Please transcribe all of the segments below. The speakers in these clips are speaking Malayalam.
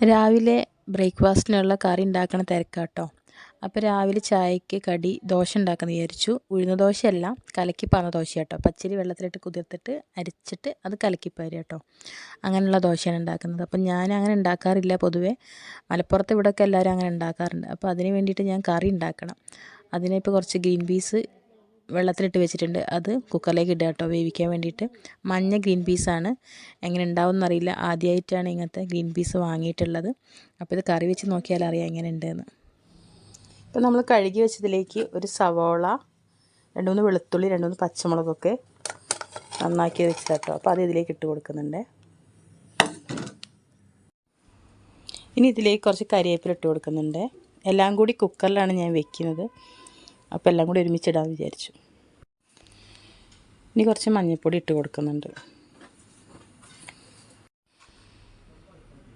രാവിലെ ബ്രേക്ക്ഫാസ്റ്റിനുള്ള കറി ഉണ്ടാക്കണ തിരക്കാട്ടോ. അപ്പോൾ രാവിലെ ചായക്ക് കടി ദോശ ഉണ്ടാക്കാമെന്ന് വിചാരിച്ചു. ഉഴുന്ന ദോശയല്ല, കലക്കി പറഞ്ഞ ദോശ കേട്ടോ. പച്ചരി വെള്ളത്തിലിട്ട് കുതിർത്തിട്ട് അരിച്ചിട്ട് അത് കലക്കിപ്പാര് കേട്ടോ. അങ്ങനെയുള്ള ദോശയാണ് ഉണ്ടാക്കുന്നത്. അപ്പം ഞാൻ അങ്ങനെ ഉണ്ടാക്കാറില്ല പൊതുവേ. മലപ്പുറത്ത് ഇവിടെയൊക്കെ എല്ലാവരും അങ്ങനെ ഉണ്ടാക്കാറുണ്ട്. അപ്പോൾ അതിന് വേണ്ടിയിട്ട് ഞാൻ കറി ഉണ്ടാക്കണം. അതിനിപ്പോൾ കുറച്ച് ഗ്രീൻ പീസ് വെള്ളത്തിലിട്ട് വെച്ചിട്ടുണ്ട്. അത് കുക്കറിലേക്ക് ഇടുക കേട്ടോ, വേവിക്കാൻ വേണ്ടിയിട്ട്. മഞ്ഞ ഗ്രീൻ പീസാണ്, എങ്ങനെ ഉണ്ടാവും എന്നറിയില്ല. ആദ്യമായിട്ടാണ് ഇങ്ങനത്തെ ഗ്രീൻ പീസ് വാങ്ങിയിട്ടുള്ളത്. അപ്പോൾ ഇത് കറി വെച്ച് നോക്കിയാൽ അറിയാം എങ്ങനെ ഉണ്ടെന്ന്. ഇപ്പോൾ നമ്മൾ കഴുകി വെച്ചതിലേക്ക് ഒരു സവോള, 2-3 വെളുത്തുള്ളി, 2-3 പച്ചമുളകൊക്കെ നന്നാക്കി വെച്ചത് കേട്ടോ. അപ്പോൾ അത് ഇതിലേക്ക് ഇട്ട് കൊടുക്കുന്നുണ്ട്. ഇനി ഇതിലേക്ക് കുറച്ച് കരിവേപ്പില ഇട്ട് കൊടുക്കുന്നുണ്ട്. എല്ലാം കൂടി കുക്കറിലാണ് ഞാൻ വെക്കുന്നത്. അപ്പോൾ എല്ലാം കൂടി ഒരുമിച്ചിടാമെന്ന് വിചാരിച്ചു. ഇനി കുറച്ച് മഞ്ഞൾപ്പൊടി ഇട്ട് കൊടുക്കുന്നുണ്ട്.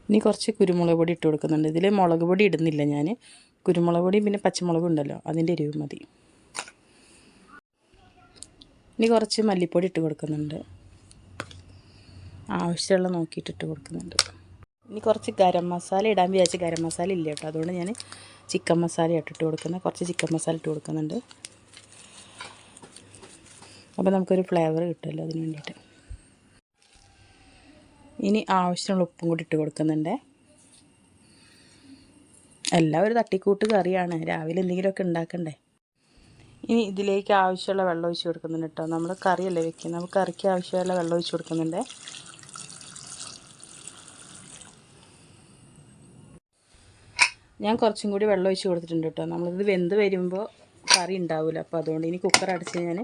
ഇനി കുറച്ച് കുരുമുളക് പൊടി ഇട്ട് കൊടുക്കുന്നുണ്ട്. ഇതിൽ മുളക് പൊടി ഇടുന്നില്ല ഞാൻ. കുരുമുളക് പൊടി പിന്നെ പച്ചമുളകും ഉണ്ടല്ലോ, അതിൻ്റെ എരിവ് മതി. ഇനി കുറച്ച് മല്ലിപ്പൊടി ഇട്ട് കൊടുക്കുന്നുണ്ട്. ആവശ്യമുള്ള നോക്കിയിട്ടിട്ട് കൊടുക്കുന്നുണ്ട്. ഇനി കുറച്ച് ഗരം മസാല ഇടാൻ വിചാരിച്ച് ഗരം മസാല ഇല്ല കേട്ടോ. അതുകൊണ്ട് ഞാൻ ചിക്കൻ മസാല ഇട്ടിട്ട് കൊടുക്കുന്നത്. കുറച്ച് ചിക്കൻ മസാല ഇട്ട് കൊടുക്കുന്നുണ്ട്. അപ്പോൾ നമുക്കൊരു ഫ്ലേവർ കിട്ടുമല്ലോ അതിന് വേണ്ടിയിട്ട്. ഇനി ആവശ്യമുള്ള ഉപ്പും കൂടി ഇട്ട് കൊടുക്കുന്നുണ്ട്. എല്ലാം ഒരു തട്ടിക്കൂട്ട് കറിയാണ്, രാവിലെ എന്തെങ്കിലുമൊക്കെ ഉണ്ടാക്കണ്ടേ. ഇനി ഇതിലേക്ക് ആവശ്യമുള്ള വെള്ളം ഒഴിച്ച് കൊടുക്കുന്നുണ്ട് കേട്ടോ. നമ്മൾ കറിയല്ലേ വെക്കുന്നത്, നമുക്ക് കറിക്ക് ആവശ്യമുള്ള വെള്ളം ഒഴിച്ച് കൊടുക്കുന്നുണ്ട്. ഞാൻ കുറച്ചും കൂടി വെള്ളം ഒഴിച്ച് കൊടുത്തിട്ടുണ്ട് കേട്ടോ. നമ്മളിത് വെന്ത് വരുമ്പോൾ കറി ഉണ്ടാവില്ല. അപ്പോൾ അതുകൊണ്ട് ഇനി കുക്കർ അടച്ച് ഞാൻ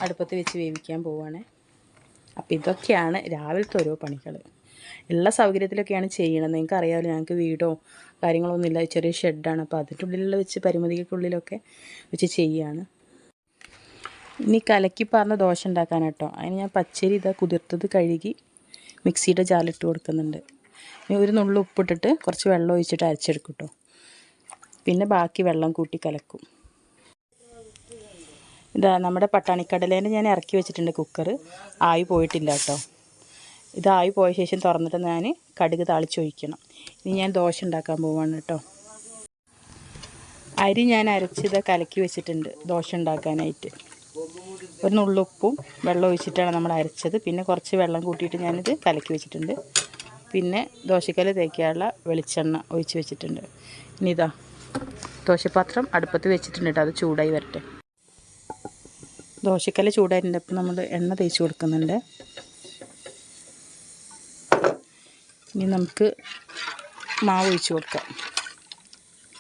അടുപ്പത്ത് വെച്ച് വേവിക്കാൻ പോവുകയാണ്. അപ്പോൾ ഇതൊക്കെയാണ് രാവിലത്തെ ഓരോ പണികൾ. ഉള്ള സൗകര്യത്തിലൊക്കെയാണ് ചെയ്യണത്. നിങ്ങൾക്ക് അറിയാമല്ലോ, ഞങ്ങൾക്ക് വീടോ കാര്യങ്ങളൊന്നും ഇല്ല, ചെറിയ ഷെഡാണ്. അപ്പോൾ അതിൻ്റെ ഉള്ളിലുള്ള വെച്ച് പരിമിതിക്കുള്ളിലൊക്കെ വെച്ച് ചെയ്യുകയാണ്. ഇനി കലക്കി പറഞ്ഞ ദോശ ഉണ്ടാക്കാൻ കേട്ടോ. അതിന് ഞാൻ പച്ചരി കുതിർത്തത് കഴുകി മിക്സിയുടെ ജാറിലിട്ട് കൊടുക്കുന്നുണ്ട്. ഇനി ഒരു നുള്ളു ഉപ്പിട്ടിട്ട് കുറച്ച് വെള്ളം ഒഴിച്ചിട്ട് അരച്ചെടുക്കും കേട്ടോ. പിന്നെ ബാക്കി വെള്ളം കൂട്ടി കലക്കും. നമ്മുടെ പട്ടാണിക്കടലേൻ്റെ ഞാൻ ഇറക്കി വെച്ചിട്ടുണ്ട് കുക്കർ. ആയി പോയിട്ടില്ല കേട്ടോ. ഇതായി പോയ ശേഷം തുറന്നിട്ട് ഞാൻ കടുക് താളിച്ചൊഴിക്കണം. ഇനി ഞാൻ ദോശ ഉണ്ടാക്കാൻ പോവാണ് കേട്ടോ. അരി ഞാൻ അരച്ചിത് കലക്കി വെച്ചിട്ടുണ്ട് ദോശ ഉണ്ടാക്കാനായിട്ട്. ഒരു നുള്ളുപ്പും വെള്ളം ഒഴിച്ചിട്ടാണ് നമ്മൾ അരച്ചത്. പിന്നെ കുറച്ച് വെള്ളം കൂട്ടിയിട്ട് ഞാനിത് കലക്കി വെച്ചിട്ടുണ്ട്. പിന്നെ ദോശക്കല്ല് തേക്കാനുള്ള വെളിച്ചെണ്ണ ഒഴിച്ച് വെച്ചിട്ടുണ്ട്. ഇനി ദോശപാത്രം അടുപ്പത്ത് വെച്ചിട്ടുണ്ട് കേട്ടോ. അത് ചൂടായി വരട്ടെ. ദോശക്കല്ല് ചൂടായിട്ടുണ്ട്. അപ്പം നമ്മൾ എണ്ണ തേച്ച് കൊടുക്കുന്നുണ്ട്. ഇനി നമുക്ക് മാവ് ഒഴിച്ച് കൊടുക്കാം,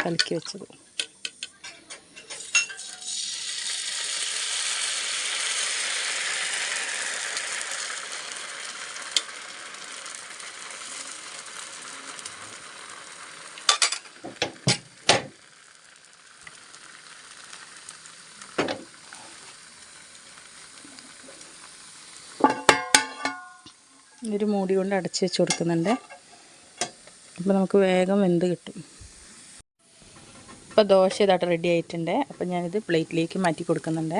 കലക്കി വെച്ചത്. ഒരു മൂടി കൊണ്ട് അടച്ച് വെച്ച് കൊടുക്കുന്നുണ്ട്. അപ്പോൾ നമുക്ക് വേഗം വെന്ത് കിട്ടും. ഇപ്പോൾ ദോശ ഇതായിട്ട് റെഡി ആയിട്ടുണ്ട്. അപ്പോൾ ഞാനിത് പ്ലേറ്റിലേക്ക് മാറ്റി കൊടുക്കുന്നുണ്ട്.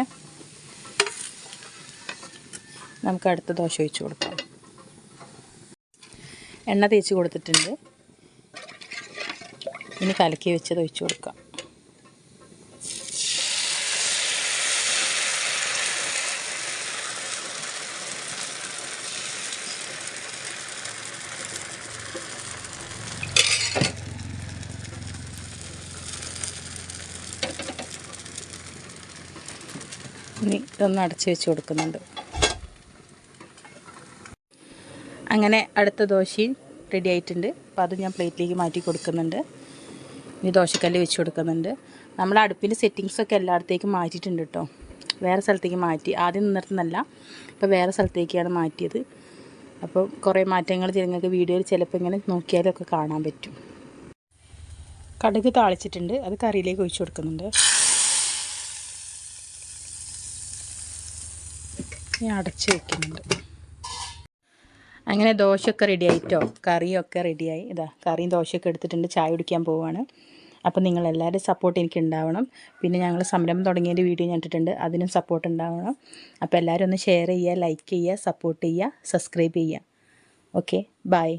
നമുക്ക് അടുത്ത ദോശ ഒഴിച്ച് കൊടുക്കാം. എണ്ണ തേച്ച് കൊടുത്തിട്ടുണ്ട്. ഇനി കലക്കി വെച്ചത് ഒഴിച്ച് കൊടുക്കാം. ഇനി ഇതൊന്ന് അടച്ച് വെച്ച് കൊടുക്കുന്നുണ്ട്. അങ്ങനെ അടുത്ത ദോശയും റെഡി ആയിട്ടുണ്ട്. അപ്പോൾ അത് ഞാൻ പ്ലേറ്റിലേക്ക് മാറ്റി കൊടുക്കുന്നുണ്ട്. ഇനി ദോശക്കല്ല് വെച്ച് കൊടുക്കുന്നുണ്ട്. നമ്മൾ അടുപ്പിൻ്റെ സെറ്റിങ്സൊക്കെ എല്ലായിടത്തേക്കും മാറ്റിയിട്ടുണ്ട് കേട്ടോ. വേറെ സ്ഥലത്തേക്ക് മാറ്റി, ആദ്യം നിന്നിടത്തുനിന്നല്ല, ഇപ്പോൾ വേറെ സ്ഥലത്തേക്കാണ് മാറ്റിയത്. അപ്പോൾ കുറേ മാറ്റങ്ങൾ നിങ്ങൾക്ക് വീഡിയോയിൽ ചിലപ്പോൾ ഇങ്ങനെ നോക്കിയാലൊക്കെ കാണാൻ പറ്റും. കടുക് താളിച്ചിട്ടുണ്ട്, അത് കറിയിലേക്ക് ഒഴിച്ച് കൊടുക്കുന്നുണ്ട്. ഞാൻ അടച്ച് വയ്ക്കുന്നുണ്ട്. അങ്ങനെ ദോശയൊക്കെ റെഡി ആയിട്ടോ, കറിയൊക്കെ റെഡിയായി. കറിയും ദോശയൊക്കെ എടുത്തിട്ടുണ്ട്. ചായ കുടിക്കാൻ പോവുകയാണ്. അപ്പോൾ നിങ്ങളെല്ലാവരും സപ്പോർട്ട് എനിക്ക് ഉണ്ടാവണം. പിന്നെ ഞങ്ങൾ സംരംഭം തുടങ്ങിയതിൻ്റെ വീഡിയോ ഞാൻ ഇട്ടിട്ടുണ്ട്, അതിനും സപ്പോർട്ട് ഉണ്ടാവണം. അപ്പോൾ എല്ലാവരും ഒന്ന് ഷെയർ ചെയ്യുക, ലൈക്ക് ചെയ്യുക, സപ്പോർട്ട് ചെയ്യുക, സബ്സ്ക്രൈബ് ചെയ്യുക. Okay, by.